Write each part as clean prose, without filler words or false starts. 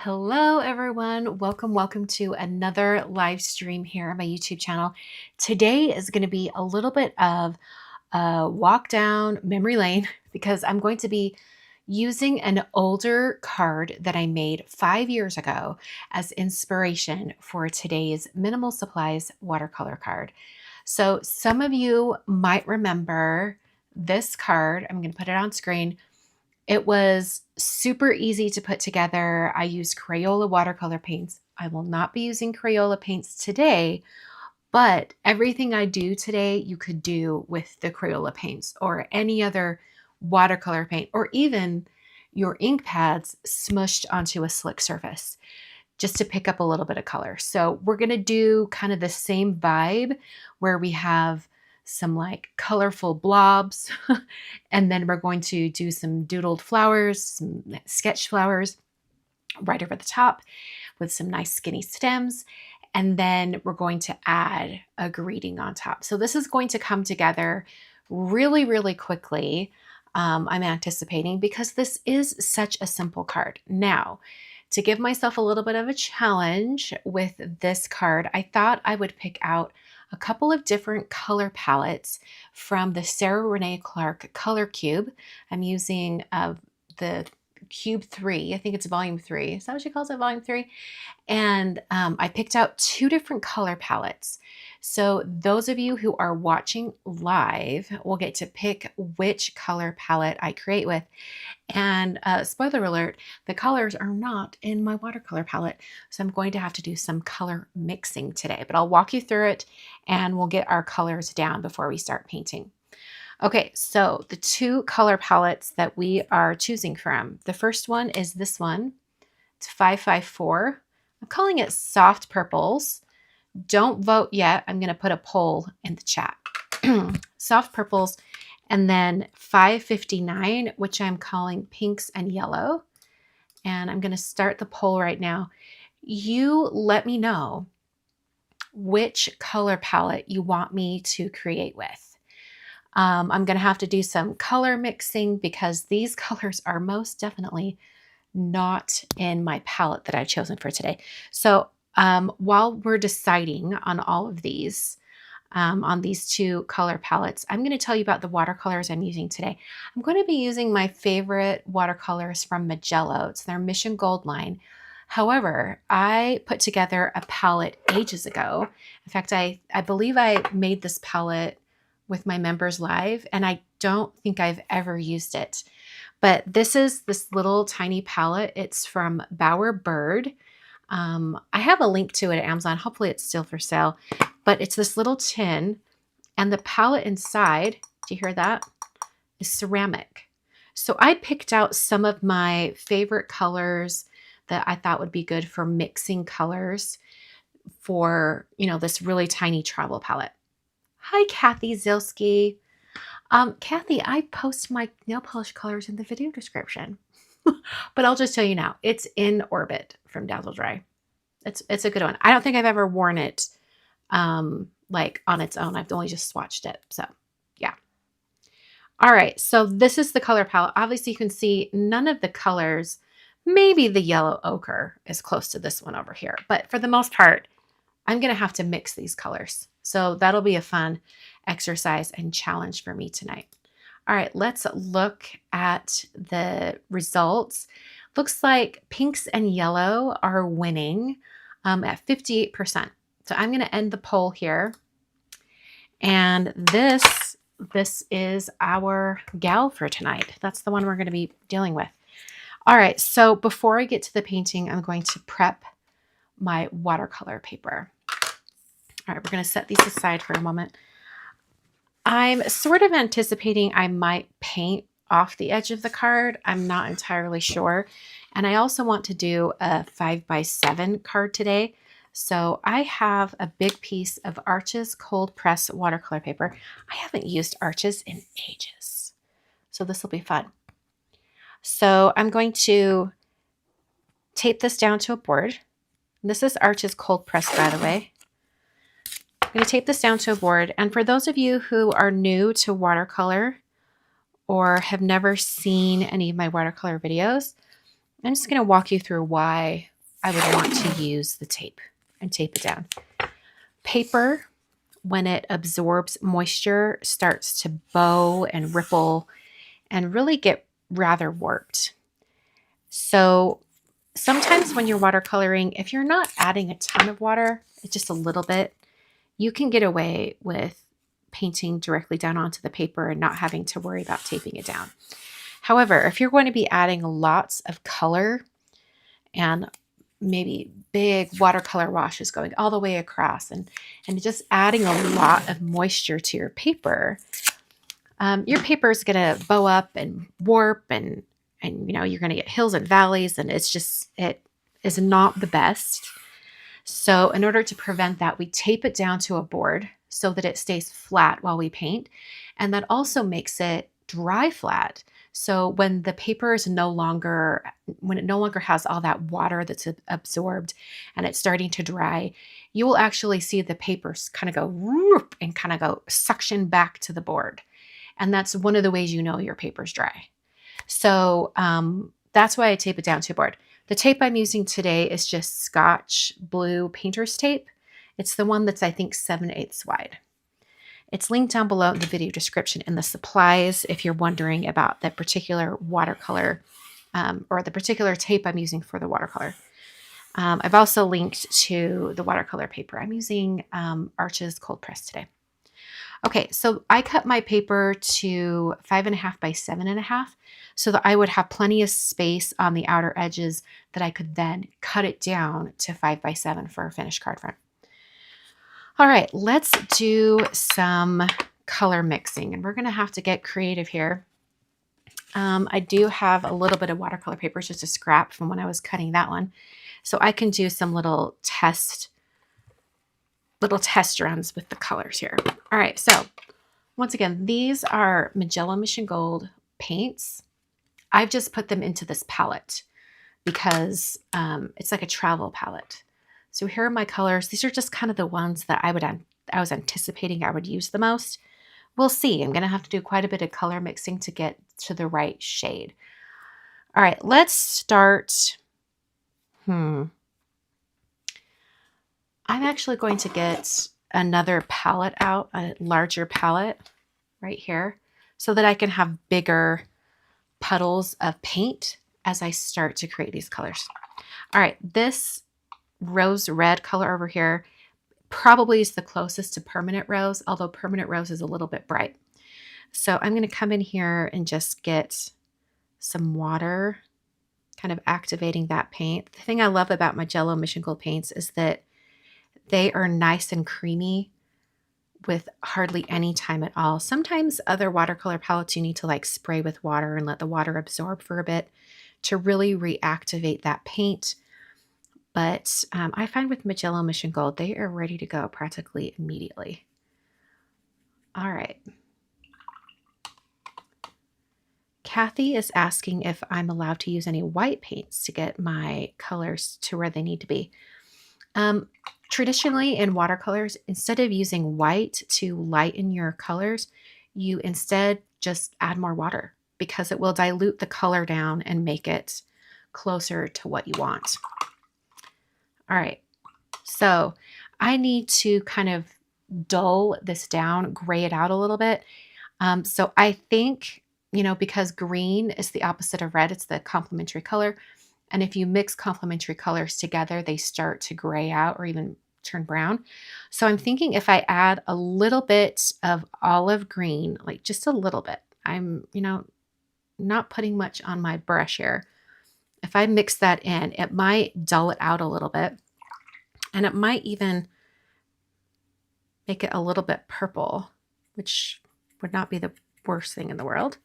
Hello everyone, welcome to another live stream here on my YouTube channel. Today is going to be a little bit of a walk down memory lane because I'm going to be using an older card that I made 5 years ago as inspiration for today's minimal supplies watercolor card. So some of you might remember this card. I'm going to put it on screen. It was super easy to put together. I used Crayola watercolor paints. I will not be using Crayola paints today, but everything I do today, you could do with the Crayola paints or any other watercolor paint, or even your ink pads smushed onto a slick surface just to pick up a little bit of color. So we're going to do kind of the same vibe where we have some like colorful blobs and then we're going to do some doodled flowers, some sketch flowers right over the top with some nice skinny stems. And then we're going to add a greeting on top. So this is going to come together really, really quickly. I'm anticipating because this is such a simple card. Now, to give myself a little bit of a challenge with this card, I thought I would pick out a couple of different color palettes from the Sarah Renee Clark Color Cube. I'm using the Cube 3. I think it's volume 3. Is that what she calls it? Volume 3? And I picked out two different color palettes. So those of you who are watching live will get to pick which color palette I create with. And spoiler alert, the colors are not in my watercolor palette. So I'm going to have to do some color mixing today, but I'll walk you through it and we'll get our colors down before we start painting. Okay, so the two color palettes that we are choosing from. The first one is this one. It's 554. I'm calling it soft purples. Don't vote yet. I'm going to put a poll in the chat. Soft purples. And then 559, which I'm calling pinks and yellow. And I'm going to start the poll right now. You let me know which color palette you want me to create with. I'm going to have to do some color mixing because these colors are most definitely not in my palette that I've chosen for today. So while we're deciding on all of these, on these two color palettes, I'm going to tell you about the watercolors I'm using today. I'm going to be using my favorite watercolors from Mijello. It's their Mission Gold line. However, I put together a palette ages ago. In fact, I believe I made this palette with my members live, and I don't think I've ever used it. But this is this little tiny palette. It's from Bower Bird. I have a link to it at Amazon. Hopefully it's still for sale. But it's this little tin, and the palette inside, do you hear that? Is ceramic. So I picked out some of my favorite colors that I thought would be good for mixing colors for, this really tiny travel palette. Hi, Kathy Zilski. Kathy, I post my nail polish colors in the video description, but I'll just tell you now, it's In Orbit from Dazzle Dry. It's a good one. I don't think I've ever worn it like on its own. I've only just swatched it. So yeah. All right. So this is the color palette. Obviously you can see none of the colors, maybe the yellow ochre is close to this one over here, but for the most part, I'm going to have to mix these colors. So that'll be a fun exercise and challenge for me tonight. All right, let's look at the results. Looks like pinks and yellow are winning at 58%. So I'm going to end the poll here. And this is our gal for tonight. That's the one we're going to be dealing with. All right, so before I get to the painting, I'm going to prep my watercolor paper. All right, we're going to set these aside for a moment. I'm sort of anticipating I might paint off the edge of the card. I'm not entirely sure. And I also want to do a 5x7 card today. So I have a big piece of Arches cold press watercolor paper. I haven't used Arches in ages, so this will be fun. So I'm going to tape this down to a board. This is Arches cold press, by the way. I'm going to tape this down to a board. And for those of you who are new to watercolor or have never seen any of my watercolor videos, I'm just going to walk you through why I would want to use the tape and tape it down. Paper, when it absorbs moisture, starts to bow and ripple and really get rather warped. So sometimes when you're watercoloring, if you're not adding a ton of water, just a little bit, you can get away with painting directly down onto the paper and not having to worry about taping it down. However, if you're going to be adding lots of color and maybe big watercolor washes going all the way across and just adding a lot of moisture to your paper is going to bow up and warp and you're going to get hills and valleys, and it is not the best. So in order to prevent that, we tape it down to a board so that it stays flat while we paint, and that also makes it dry flat. So when the paper is no longer has all that water that's absorbed and it's starting to dry, you will actually see the papers kind of go whoop and kind of go suction back to the board. And that's one of the ways you know your paper's dry. So that's why I tape it down to a board. The tape I'm using today is just Scotch blue painter's tape. It's the one that's, I think, 7/8 wide. It's linked down below in the video description in the supplies if you're wondering about that particular watercolor or the particular tape I'm using for the watercolor. I've also linked to the watercolor paper. I'm using Arches cold press today. Okay, so I cut my paper to 5.5 by 7.5 so that I would have plenty of space on the outer edges that I could then cut it down to 5 by 7 for a finished card front. All right, let's do some color mixing, and we're going to have to get creative here. I do have a little bit of watercolor paper, just a scrap from when I was cutting that one, so I can do some little test runs with the colors here. All right, so once again, these are Mijello Mission Gold paints. I've just put them into this palette because it's like a travel palette. So here are my colors. These are just kind of the ones that I was anticipating I would use the most. We'll see. I'm going to have to do quite a bit of color mixing to get to the right shade. All right, let's start. I'm actually going to get another palette out, a larger palette right here, so that I can have bigger puddles of paint as I start to create these colors. All right, this rose red color over here probably is the closest to permanent rose, although permanent rose is a little bit bright. So I'm going to come in here and just get some water, kind of activating that paint. The thing I love about Mijello Mission Gold paints is that they are nice and creamy with hardly any time at all. Sometimes other watercolor palettes you need to like spray with water and let the water absorb for a bit to really reactivate that paint. But I find with Mijello Mission Gold, they are ready to go practically immediately. All right. Kathy is asking if I'm allowed to use any white paints to get my colors to where they need to be. Traditionally in watercolors, instead of using white to lighten your colors, you instead just add more water because it will dilute the color down and make it closer to what you want. All right, so I need to kind of dull this down, gray it out a little bit. So I think, because green is the opposite of red, it's the complementary color. And if you mix complementary colors together, they start to gray out or even turn brown. So I'm thinking if I add a little bit of olive green, like just a little bit, I'm, not putting much on my brush here. If I mix that in, it might dull it out a little bit. And it might even make it a little bit purple, which would not be the worst thing in the world,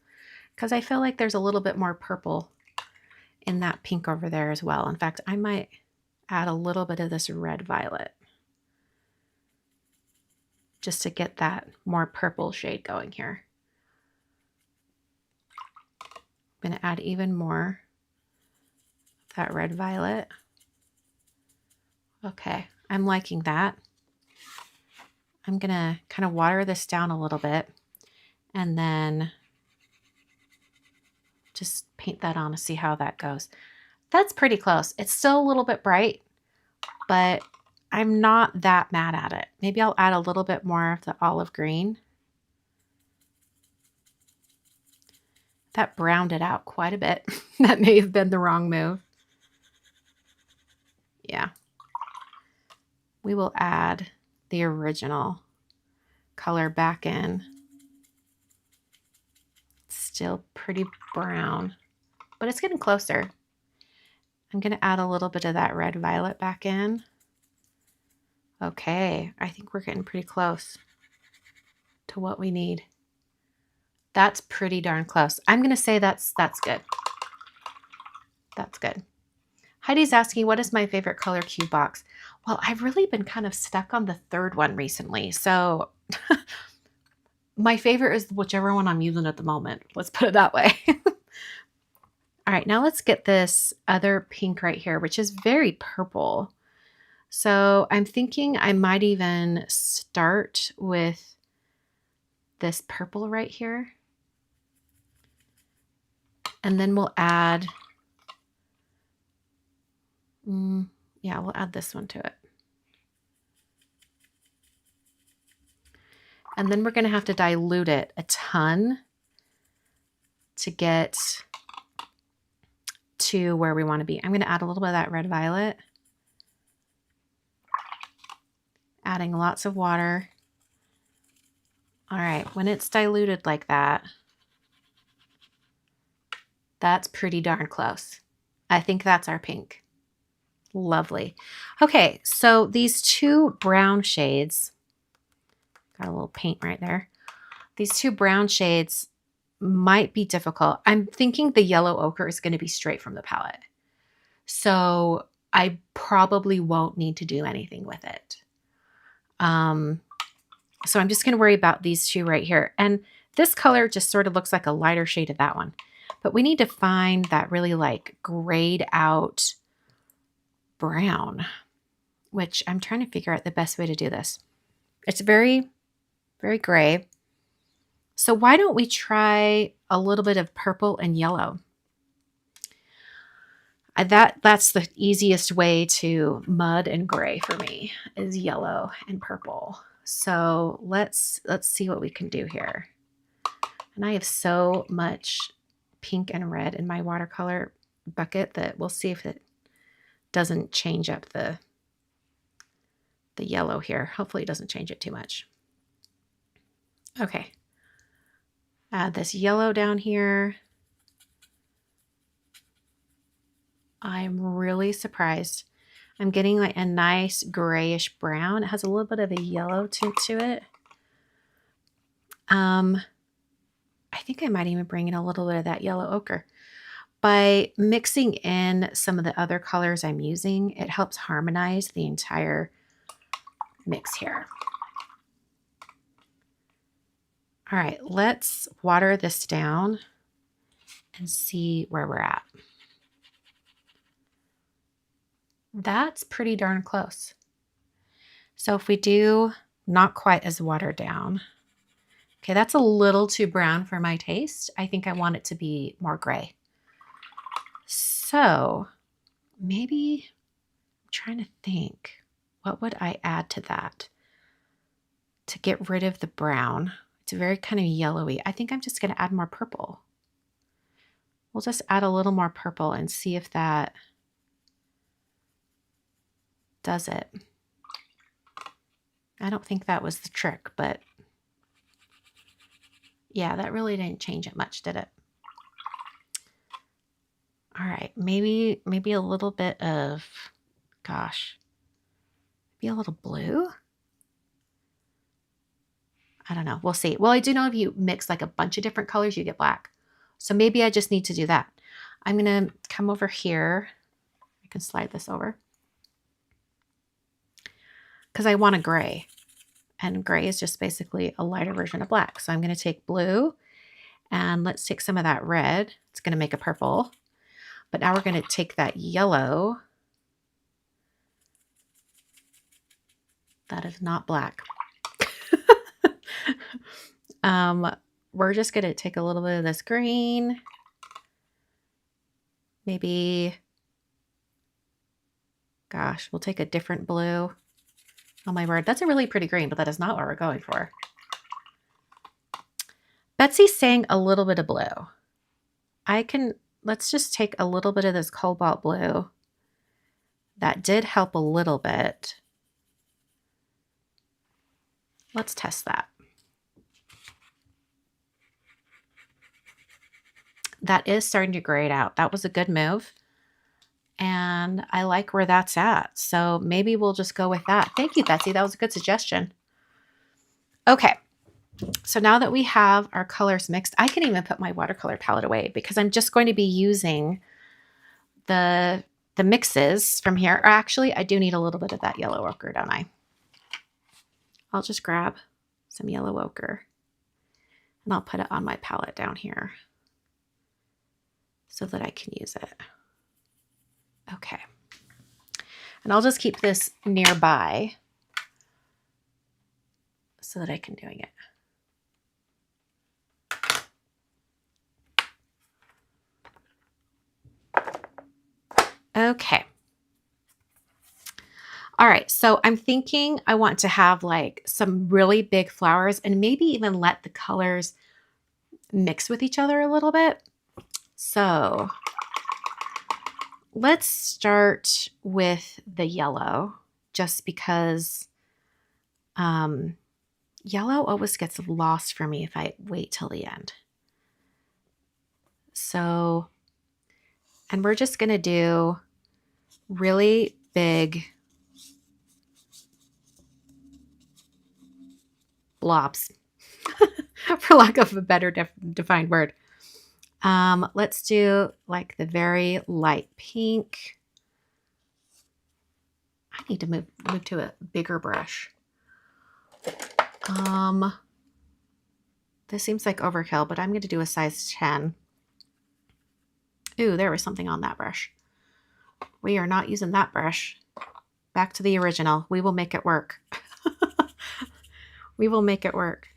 because I feel like there's a little bit more purple in that pink over there as well. In fact, I might add a little bit of this red violet just to get that more purple shade going here. I'm going to add even more of that red violet. Okay, I'm liking that. I'm going to kind of water this down a little bit and then just paint that on to see how that goes. That's pretty close. It's still a little bit bright, but I'm not that mad at it. Maybe I'll add a little bit more of the olive green. That browned it out quite a bit. That may have been the wrong move. Yeah. We will add the original color back in. It's still pretty brown, but it's getting closer. I'm going to add a little bit of that red violet back in. Okay, I think we're getting pretty close to what we need. That's pretty darn close. I'm going to say that's good. That's good. Heidi's asking, what is my favorite color cube box? Well, I've really been kind of stuck on the third one recently. So my favorite is whichever one I'm using at the moment. Let's put it that way. All right, now let's get this other pink right here, which is very purple. So I'm thinking I might even start with this purple right here. And then we'll add, yeah, we'll add this one to it. And then we're going to have to dilute it a ton to get to where we want to be. I'm going to add a little bit of that red violet. Adding lots of water. All right, when it's diluted like that, that's pretty darn close. I think that's our pink. Lovely. Okay, so these two brown shades, got a little paint right there. These two brown shades might be difficult. I'm thinking the yellow ochre is going to be straight from the palette. So I probably won't need to do anything with it. So I'm just going to worry about these two right here. And this color just sort of looks like a lighter shade of that one. But we need to find that really like grayed out brown, which I'm trying to figure out the best way to do this. It's very, very gray. So why don't we try a little bit of purple and yellow? That's the easiest way to mud and gray for me, is yellow and purple. So let's see what we can do here. And I have so much pink and red in my watercolor bucket that we'll see if it doesn't change up the yellow here. Hopefully it doesn't change it too much. Okay. Add this yellow down here. I'm really surprised. I'm getting like a nice grayish brown. It has a little bit of a yellow tint to it. I think I might even bring in a little bit of that yellow ochre. By mixing in some of the other colors I'm using, it helps harmonize the entire mix here. All right, let's water this down and see where we're at. That's pretty darn close. So if we do not quite as watered down, okay, that's a little too brown for my taste. I think I want it to be more gray. So maybe I'm trying to think, what would I add to that to get rid of the brown? It's very kind of yellowy. I think I'm just going to add more purple. We'll just add a little more purple and see if that does it. I don't think that was the trick, but yeah, that really didn't change it much, did it? All right, maybe a little bit of, gosh, maybe a little blue? I don't know. We'll see. Well, I do know if you mix like a bunch of different colors, you get black. So maybe I just need to do that. I'm going to come over here. I can slide this over. Because I want a gray. And gray is just basically a lighter version of black. So I'm going to take blue and let's take some of that red. It's going to make a purple. But now we're going to take that yellow. That is not black. We're just going to take a little bit of this green. Maybe Gosh, we'll take a different blue. Oh my word, that's a really pretty green, but that is not what we're going for. Betsy's saying a little bit of blue. Let's just take a little bit of this cobalt blue. That did help a little bit. Let's test that. That is starting to grade out. That was a good move. And I like where that's at. So maybe we'll just go with that. Thank you, Betsy. That was a good suggestion. Okay. So now that we have our colors mixed, I can even put my watercolor palette away because I'm just going to be using the mixes from here. Or actually, I do need a little bit of that yellow ochre, don't I? I'll just grab some yellow ochre and I'll put it on my palette down here so that I can use it. Okay. And I'll just keep this nearby so that I can doing it. Okay. All right, so I'm thinking I want to have like some really big flowers and maybe even let the colors mix with each other a little bit. So let's start with the yellow just because yellow always gets lost for me if I wait till the end. So, and we're just going to do really big blobs, for lack of a better defined word. Let's do like the very light pink. I need to move to a bigger brush. This seems like overkill, but I'm going to do a size 10. Ooh, there was something on that brush. We are not using that brush. Back to the original. We will make it work. We will make it work.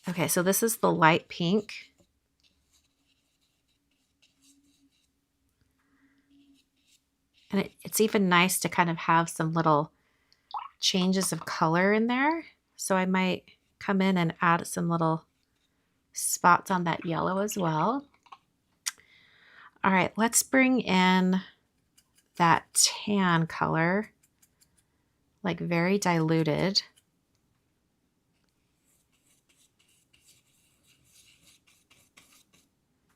Okay, so this is the light pink. And it's even nice to kind of have some little changes of color in there. So I might come in and add some little spots on that yellow as well. All right, let's bring in that tan color, like very diluted.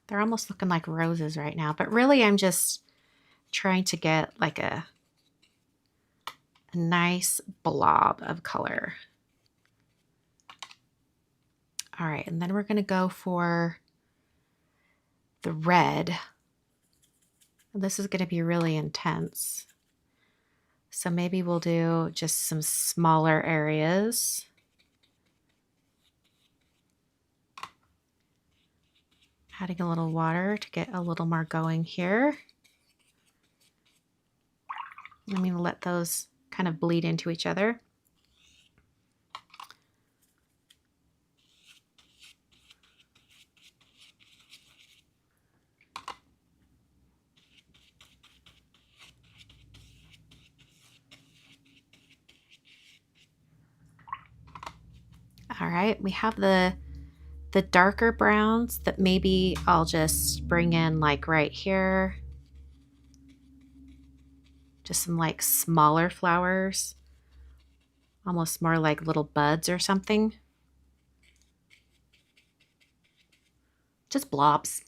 They're almost looking like roses right now, but really I'm just trying to get like a nice blob of color. All right, and then we're going to go for the red. This is going to be really intense. So maybe we'll do just some smaller areas. Adding a little water to get a little more going here. I'm going to let those kind of bleed into each other. All right, we have the darker browns that maybe I'll just bring in like right here. Just some like smaller flowers, almost more like little buds or something. Just blobs.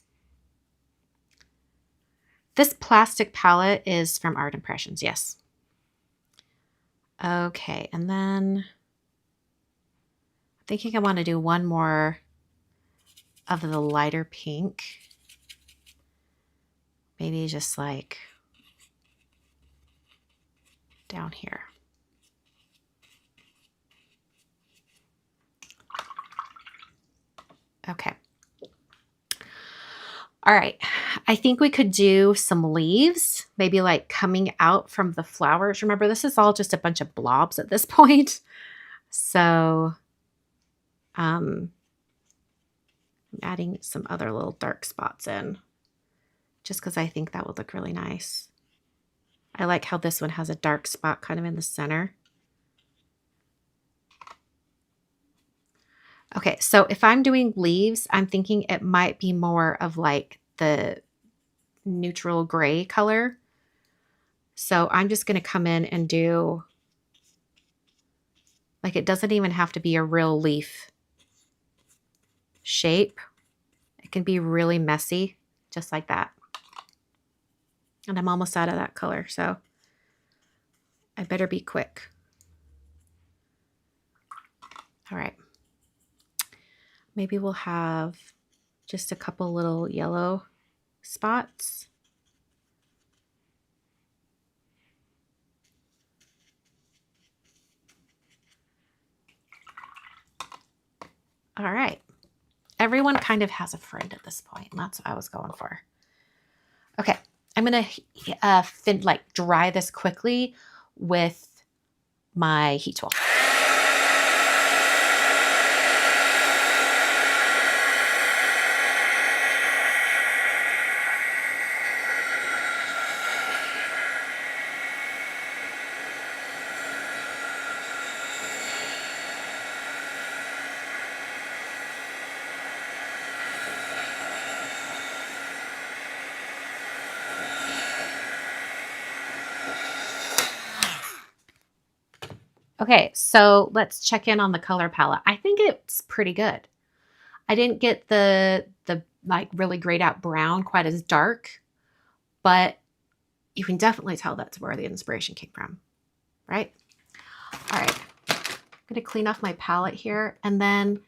This plastic palette is from Art Impressions, yes. Okay, and then I'm thinking I want to do one more of the lighter pink. Maybe just like down here. Okay. All right. I think we could do some leaves, maybe like coming out from the flowers. Remember, this is all just a bunch of blobs at this point. So I'm adding some other little dark spots in just because I think that would look really nice. I like how this one has a dark spot kind of in the center. Okay, so if I'm doing leaves, I'm thinking it might be more of like the neutral gray color. So I'm just going to come in and do, like, it doesn't even have to be a real leaf shape. It can be really messy, just like that. And I'm almost out of that color, so I better be quick. All right. Maybe we'll have just a couple little yellow spots. All right. Everyone kind of has a friend at this point, and that's what I was going for. Okay, I'm gonna dry this quickly with my heat tool. Okay, so let's check in on the color palette. I think it's pretty good. I didn't get the like really grayed out brown quite as dark, but you can definitely tell that's where the inspiration came from, right? All right, I'm gonna clean off my palette here, and then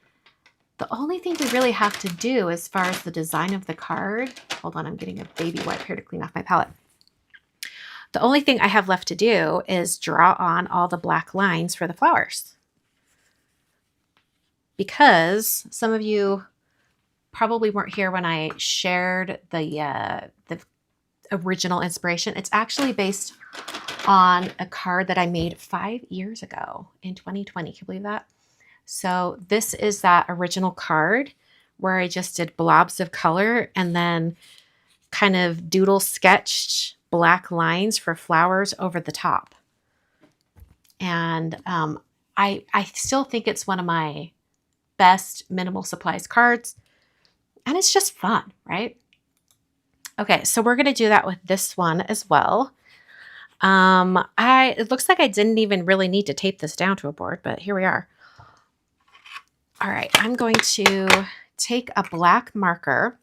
the only thing we really have to do as far as the design of the card, hold on, I'm getting a baby wipe here to clean off my palette. The only thing I have left to do is draw on all the black lines for the flowers. Because some of you probably weren't here when I shared the original inspiration. It's actually based on a card that I made 5 years ago in 2020. Can you believe that? So this is that original card where I just did blobs of color and then kind of doodle sketched black lines for flowers over the top. And I still think it's one of my best minimal supplies cards. And it's just fun, right? Okay, so we're going to do that with this one as well. It looks like I didn't even really need to tape this down to a board, but here we are. All right, I'm going to take a black marker.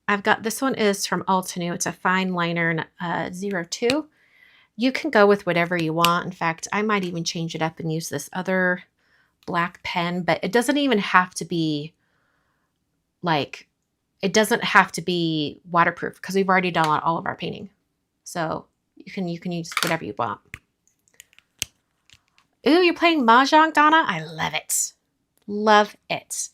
I've got, this one is from Altenew. It's a fine liner 02. You can go with whatever you want. In fact, I might even change it up and use this other black pen, but it doesn't even have to be like, it doesn't have to be waterproof because we've already done all of our painting. So you can use whatever you want. Ooh, you're playing Mahjong, Donna? I love it. Love it.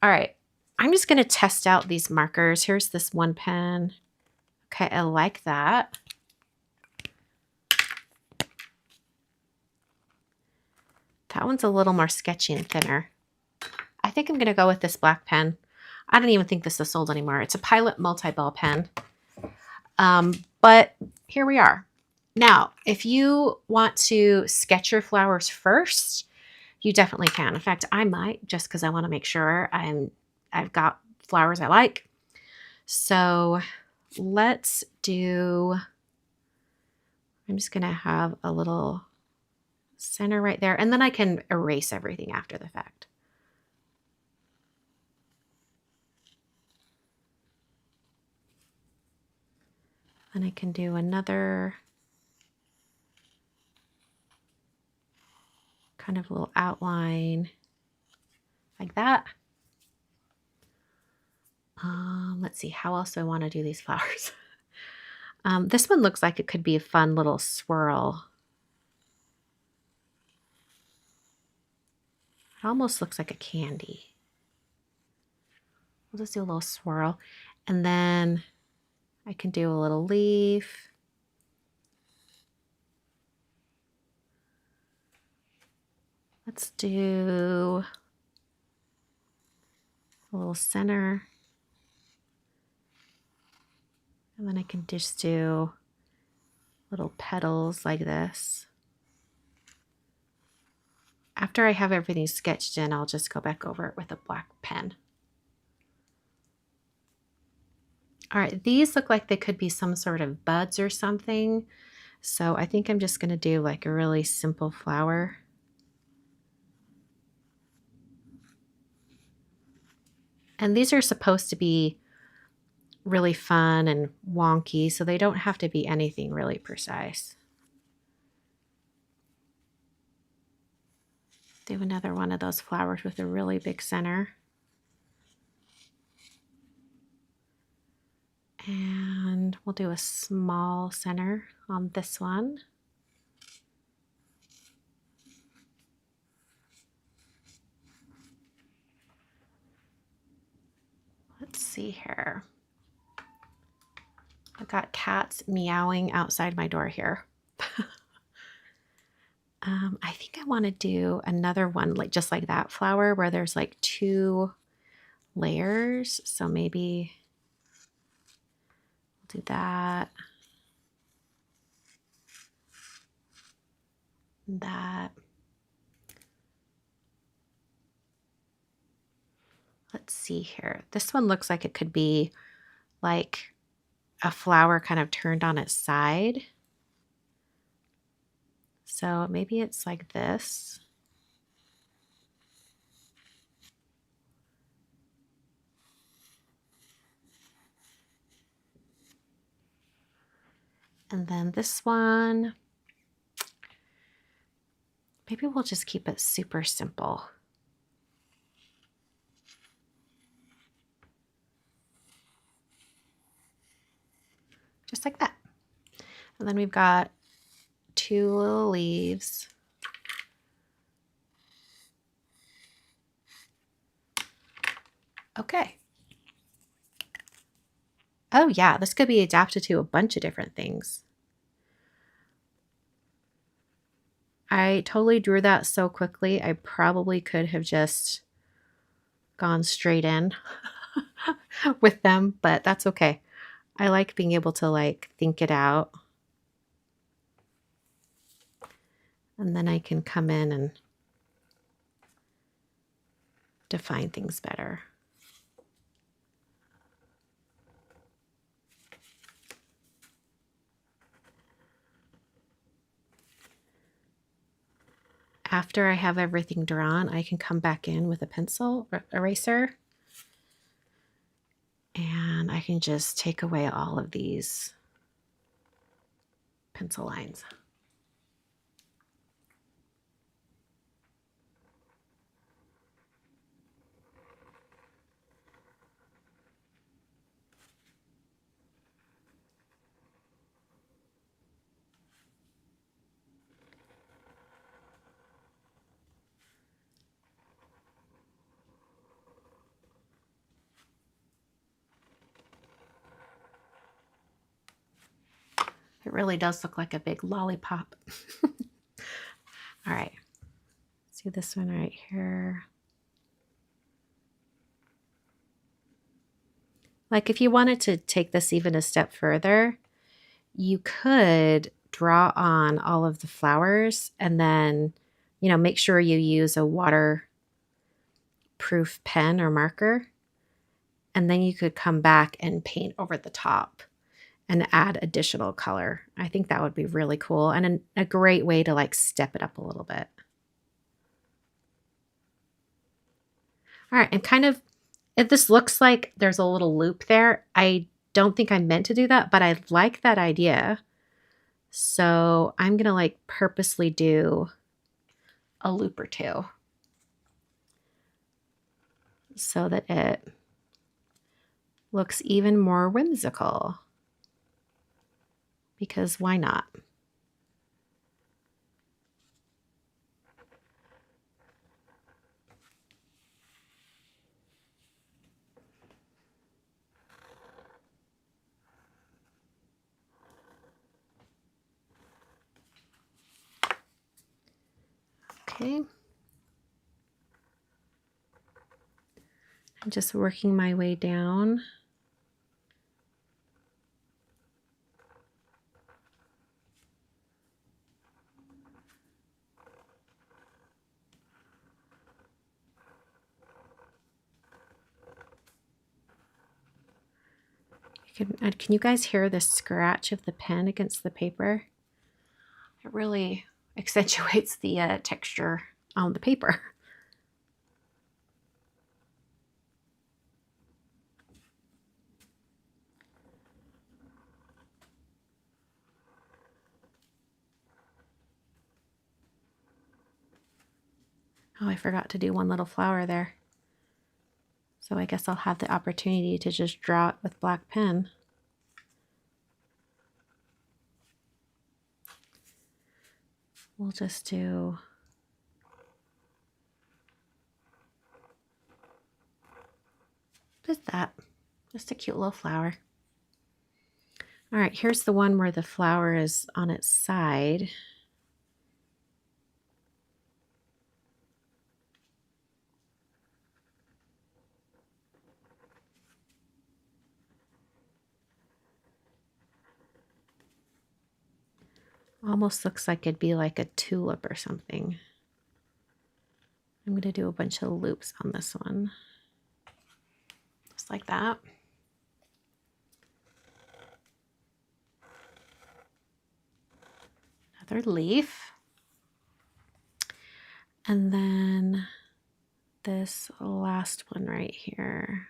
All right. I'm just going to test out these markers. Here's this one pen. Okay, I like that. That one's a little more sketchy and thinner. I think I'm going to go with this black pen. I don't even think this is sold anymore. It's a Pilot multi-ball pen. But here we are. Now, if you want to sketch your flowers first, you definitely can. In fact, I might, just because I want to make sure I've got flowers I like. So let's do, I'm just going to have a little center right there, and then I can erase everything after the fact. And I can do another kind of little outline like that. Let's see, how else do I want to do these flowers? This one looks like it could be a fun little swirl. It almost looks like a candy. We'll just do a little swirl. And then I can do a little leaf. Let's do a little center. And then I can just do little petals like this. After I have everything sketched in, I'll just go back over it with a black pen. All right, these look like they could be some sort of buds or something. So I think I'm just gonna do like a really simple flower. And these are supposed to be really fun and wonky, so they don't have to be anything really precise. Do another one of those flowers with a really big center. And we'll do a small center on this one. Let's see here. I've got cats meowing outside my door here. I think I want to do another one like just like that flower where there's like 2 layers. So maybe we'll do that. That. Let's see here. This one looks like it could be like a flower kind of turned on its side. So maybe it's like this. And then this one, maybe we'll just keep it super simple. Just like that. And then we've got 2 little leaves. Okay. Oh yeah, this could be adapted to a bunch of different things. I totally drew that so quickly. I probably could have just gone straight in with them, but that's okay. I like being able to like think it out. And then I can come in and define things better. After I have everything drawn, I can come back in with a pencil or eraser. And I can just take away all of these pencil lines. It really does look like a big lollipop. All right, let's do this one right here. Like if you wanted to take this even a step further, you could draw on all of the flowers and then, you know, make sure you use a waterproof pen or marker. And then you could come back and paint over the top and add additional color. I think that would be really cool and a great way to like step it up a little bit. All right, I'm kind of, if this looks like there's a little loop there, I don't think I meant to do that, but I like that idea. So I'm gonna like purposely do a loop or 2 so that it looks even more whimsical. Because why not? Okay. I'm just working my way down. Can you guys hear the scratch of the pen against the paper? It really accentuates the texture on the paper. Oh, I forgot to do one little flower there. So I guess I'll have the opportunity to just draw it with black pen. We'll just do just that. Just a cute little flower. All right, here's the one where the flower is on its side. Almost looks like it'd be like a tulip or something. I'm going to do a bunch of loops on this one. Just like that. Another leaf. And then this last one right here.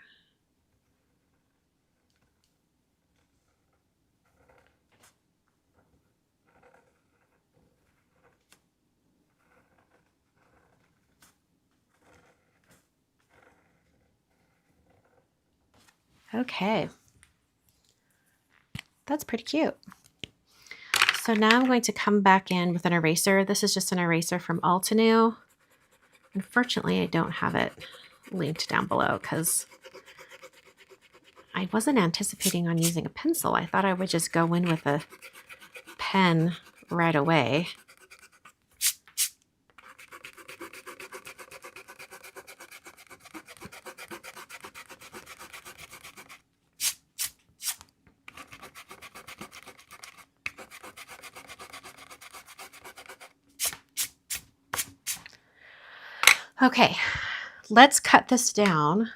Okay, that's pretty cute. So now I'm going to come back in with an eraser. This is just an eraser from Altenew. Unfortunately, I don't have it linked down below because I wasn't anticipating on using a pencil. I thought I would just go in with a pen right away. Okay, let's cut this down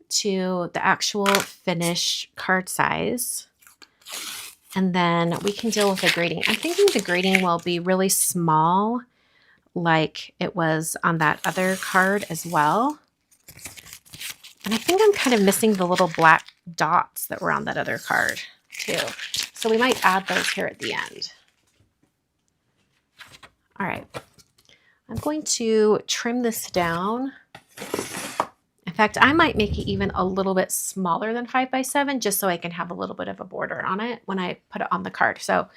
to the actual finished card size. And then we can deal with the grading. I'm thinking the grading will be really small, like it was on that other card as well. And I think I'm kind of missing the little black dots that were on that other card too. So we might add those here at the end. All right. I'm going to trim this down. In fact, I might make it even a little bit smaller than 5 by 7 just so I can have a little bit of a border on it when I put it on the card. So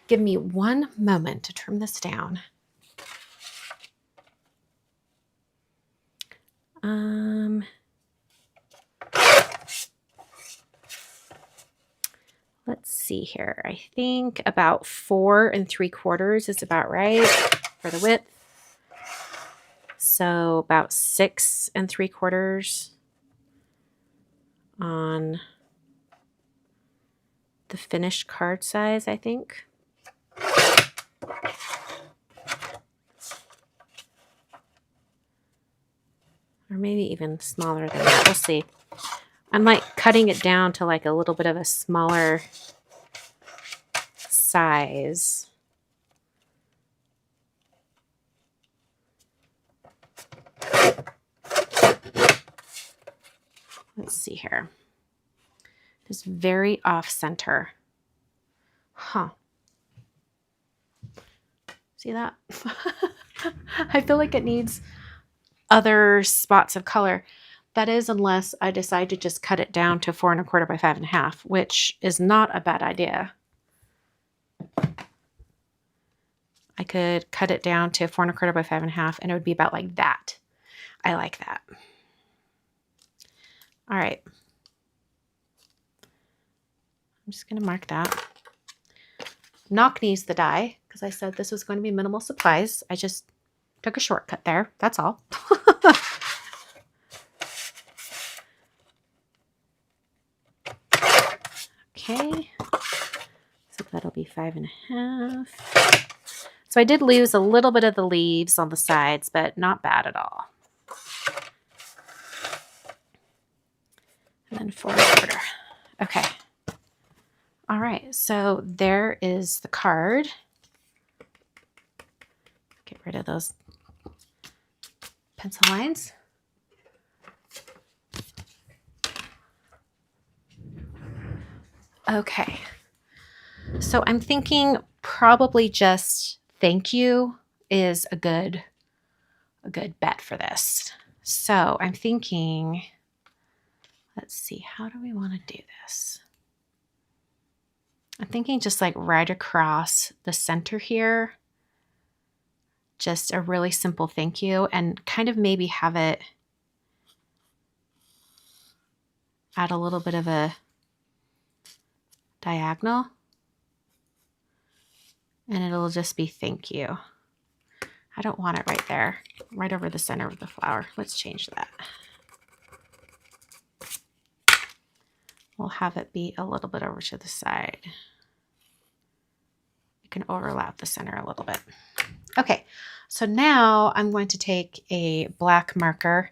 give me one moment to trim this down. Let's see here. I think about 4 3/4 is about right for the width. So about 6 3/4 on the finished card size, I think. Or maybe even smaller than that. We'll see. I'm like cutting it down to like a little bit of a smaller size. Let's see here. It's very off center. Huh. See that? I feel like it needs other spots of color. That is, unless I decide to just cut it down to 4 1/4 by 5 1/2, which is not a bad idea. I could cut it down to 4 1/4 by 5 1/2, and it would be about like that. I like that. All right. I'm just going to mark that. Knock-knees the die, because I said this was going to be minimal supplies. I just took a shortcut there. That's all. Okay. So that'll be 5 1/2. So I did lose a little bit of the leaves on the sides, but not bad at all. And then 4 1/4. Okay. right, so there is the card. Get rid of those pencil lines. Okay, so I'm thinking probably just thank you is a good bet for this. So I'm thinking, let's see, how do we want to do this? I'm thinking just like right across the center here, just a really simple thank you, and kind of maybe have it add a little bit of a diagonal, and it'll just be thank you. I don't want it right there, right over the center of the flower. Let's change that. We'll have it be a little bit over to the side. You can overlap the center a little bit. Okay, so now I'm going to take a black marker,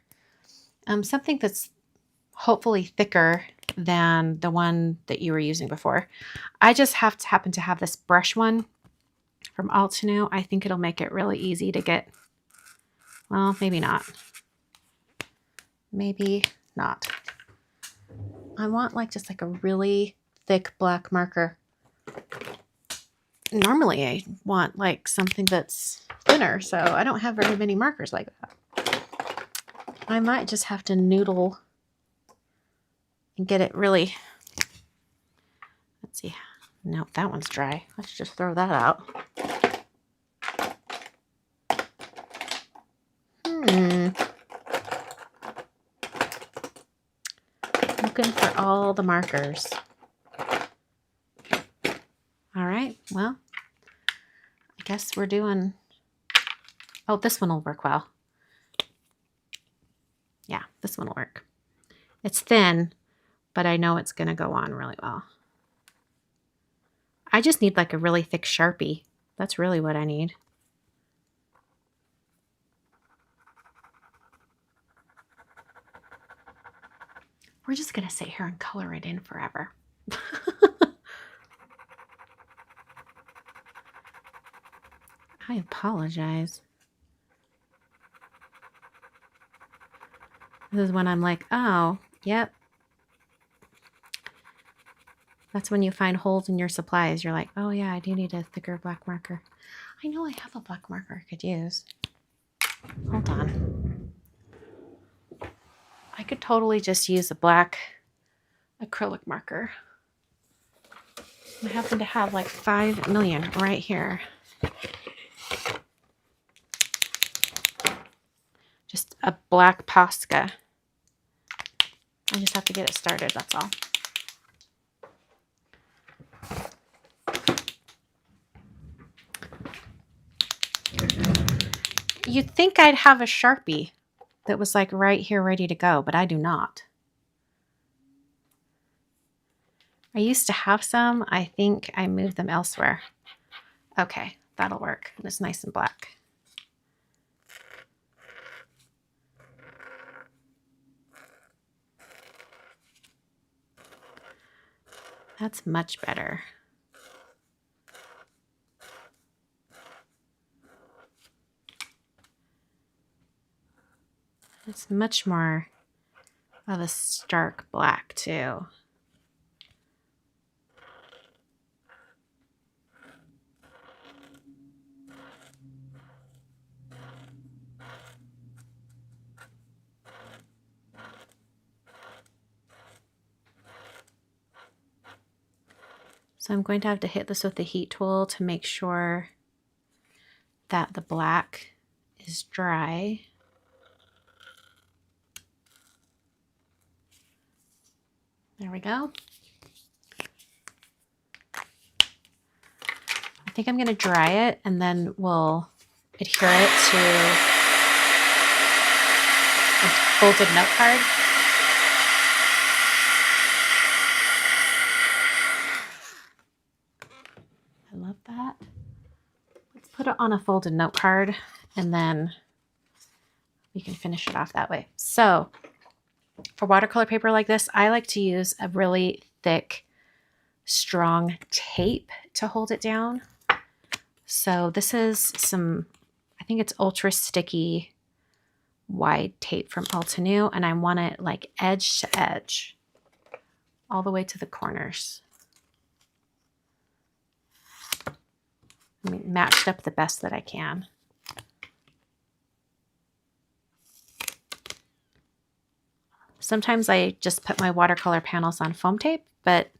something that's hopefully thicker than the one that you were using before. I just happen to have this brush one from Altenew. I think it'll make it really easy to get, well, maybe not. Maybe not. I want like just like a really thick black marker. Normally I want like something that's thinner, so I don't have very many markers like that. I might just have to noodle and get it really, let's see. Nope, that one's dry. Let's just throw that out. Looking for all the markers. All right, well, I guess we're doing, oh, this one will work well. Yeah, this one will work. It's thin, but I know it's going to go on really well. I just need like a really thick Sharpie. That's really what I need. We're just going to sit here and color it in forever. I apologize. This is when I'm like, oh, yep. That's when you find holes in your supplies. You're like, oh yeah, I do need a thicker black marker. I know I have a black marker I could use. Hold on. I could totally just use a black acrylic marker. I happen to have like 5 million right here. Just a black Posca. I just have to get it started, that's all. You'd think I'd have a Sharpie that was like right here ready to go, but I do not. I used to have some. I think I moved them elsewhere. Okay, that'll work. It's nice and black. That's much better. It's much more of a stark black too. So I'm going to have to hit this with the heat tool to make sure that the black is dry. There we go. I think I'm going to dry it and then we'll adhere it to a folded note card. I love that. Let's put it on a folded note card and then we can finish it off that way. So for watercolor paper like this, I like to use a really thick strong tape to hold it down. So this is some, I think it's ultra sticky wide tape from Altenew, and I want it like edge to edge all the way to the corners. I mean, matched up the best that I can. Sometimes I just put my watercolor panels on foam tape, but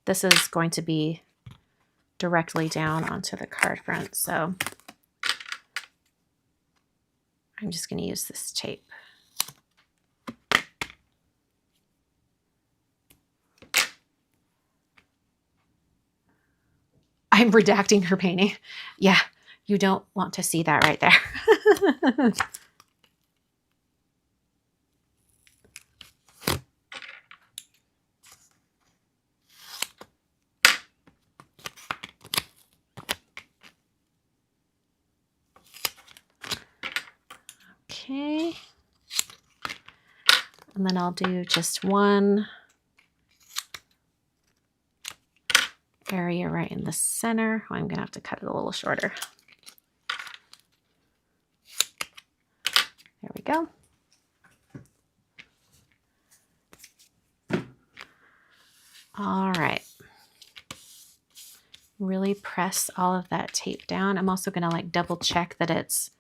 this is going to be directly down onto the card front, so I'm just going to use this tape. I'm redacting her painting. Yeah, you don't want to see that right there. Okay. And then I'll do just one area right in the center. Oh, I'm going to have to cut it a little shorter. There we go. All right. Really press all of that tape down. I'm also going to like double check that it's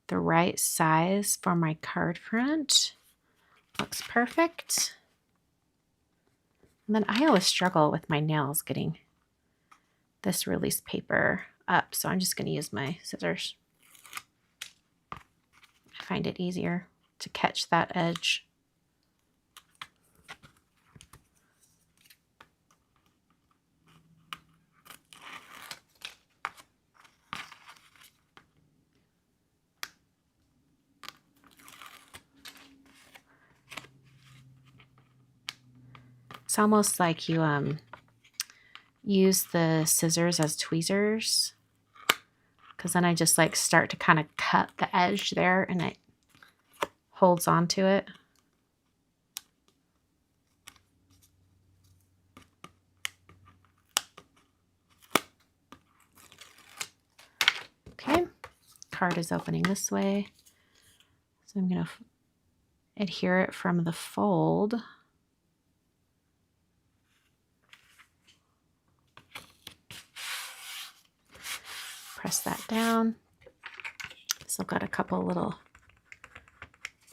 the right size for my card front. Looks perfect. And then I always struggle with my nails getting this release paper up, so I'm just going to use my scissors. I find it easier to catch that edge. It's almost like you use the scissors as tweezers, because then I just like start to kind of cut the edge there and it holds on to it. Okay, card is opening this way, so I'm going to adhere it from the fold. Press that down. So I've got a couple little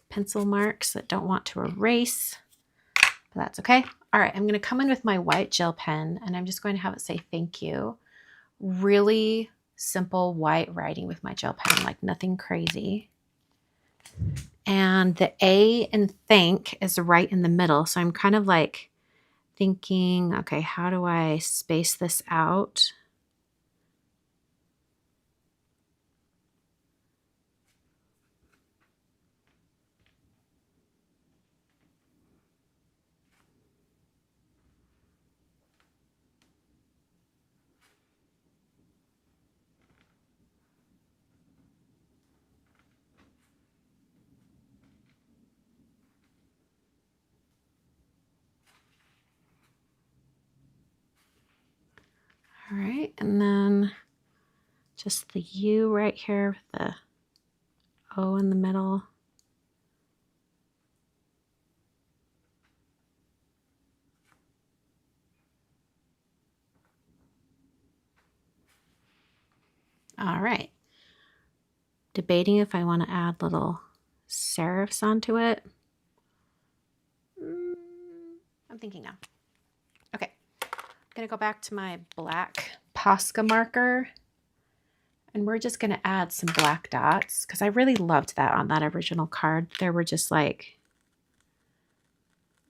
pencil marks that don't want to erase, but that's okay. All right, I'm going to come in with my white gel pen and I'm just going to have it say thank you. Really simple white writing with my gel pen, like nothing crazy. And the A in thank is right in the middle. So I'm kind of like thinking, okay, how do I space this out? All right, and then just the U right here with the O in the middle. All right. Debating if I want to add little serifs onto it. I'm thinking now. Okay. I'm going to go back to my black Posca marker. And we're just going to add some black dots because I really loved that on that original card. There were just like,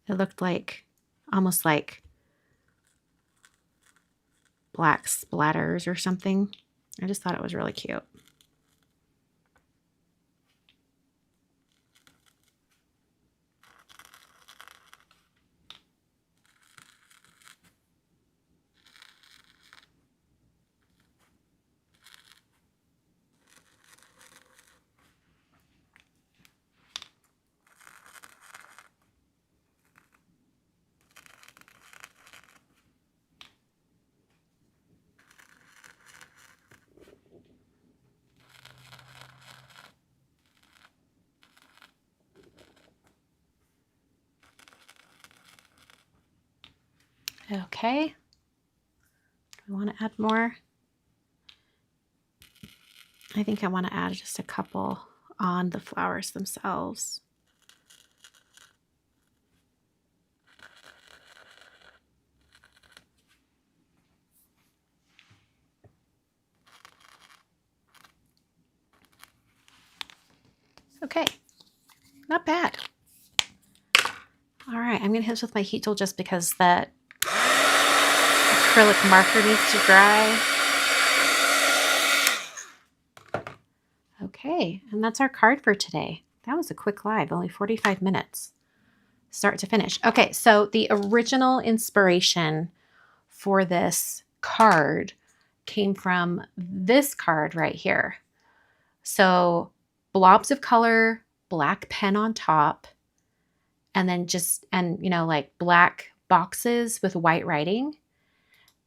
it looked like almost like black splatters or something. I just thought it was really cute. Okay. I want to add more. I think I want to add just a couple on the flowers themselves. Okay, not bad. All right, I'm going to hit this with my heat tool just because that acrylic marker needs to dry. Okay, and that's our card for today. That was a quick live, only 45 minutes, start to finish. Okay, so the original inspiration for this card came from this card right here. So blobs of color, black pen on top, and then you know, like black boxes with white writing.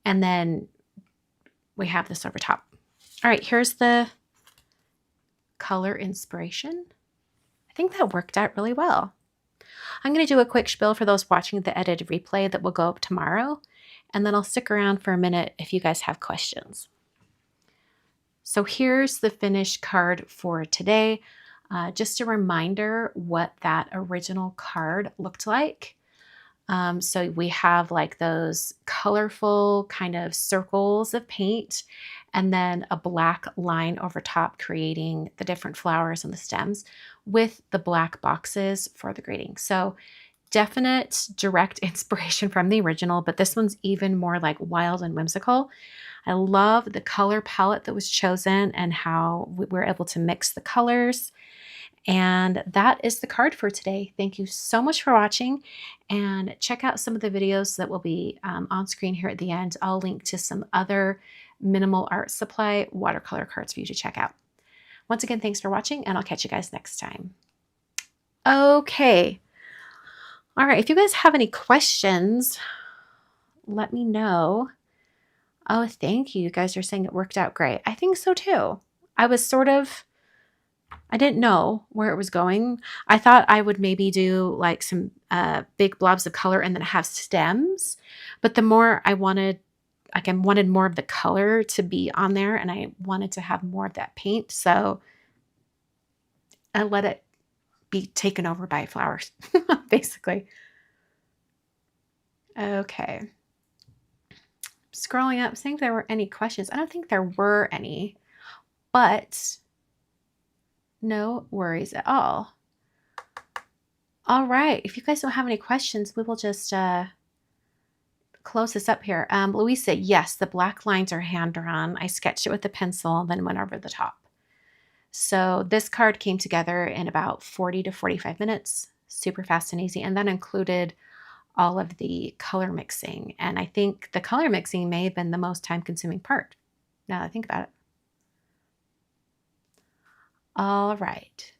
And then we have this over top. All right, here's the color inspiration. I think that worked out really well. I'm going to do a quick spiel for those watching the edited replay that will go up tomorrow, and then I'll stick around for a minute if you guys have questions. So here's the finished card for today. Just a reminder what that original card looked like. So we have like those colorful kind of circles of paint and then a black line over top creating the different flowers and the stems with the black boxes for the grading. So definite direct inspiration from the original, but this one's even more like wild and whimsical. I love the color palette that was chosen and how we were able to mix the colors. And that is the card for today. Thank you so much for watching, and check out some of the videos that will be on screen here at the end. I'll link to some other minimal art supply watercolor cards for you to check out. Once again, thanks for watching, and I'll catch you guys next time. Okay. All right. If you guys have any questions, let me know. Oh, thank you. You guys are saying it worked out great. I think so too. I didn't know where it was going. I thought I would maybe do like some big blobs of color and then have stems. But the more I wanted, like I wanted more of the color to be on there, and I wanted to have more of that paint. So I let it be taken over by flowers, basically. Okay. Scrolling up, seeing if there were any questions. I don't think there were any, but no worries at all. All right. If you guys don't have any questions, we will just close this up here. Louise said, yes, the black lines are hand drawn. I sketched it with a pencil and then went over the top. So this card came together in about 40 to 45 minutes, super fast and easy. And that included all of the color mixing. And I think the color mixing may have been the most time consuming part, now that I think about it. All right.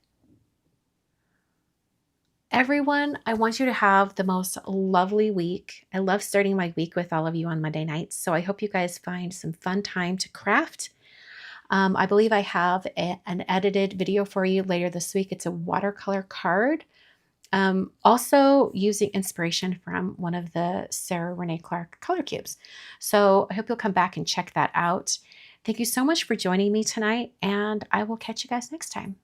Everyone, I want you to have the most lovely week. I love starting my week with all of you on Monday nights. So I hope you guys find some fun time to craft. I believe I have an edited video for you later this week. It's a watercolor card. Also using inspiration from one of the Sarah Renee Clark color cubes. So I hope you'll come back and check that out. Thank you so much for joining me tonight, and I will catch you guys next time.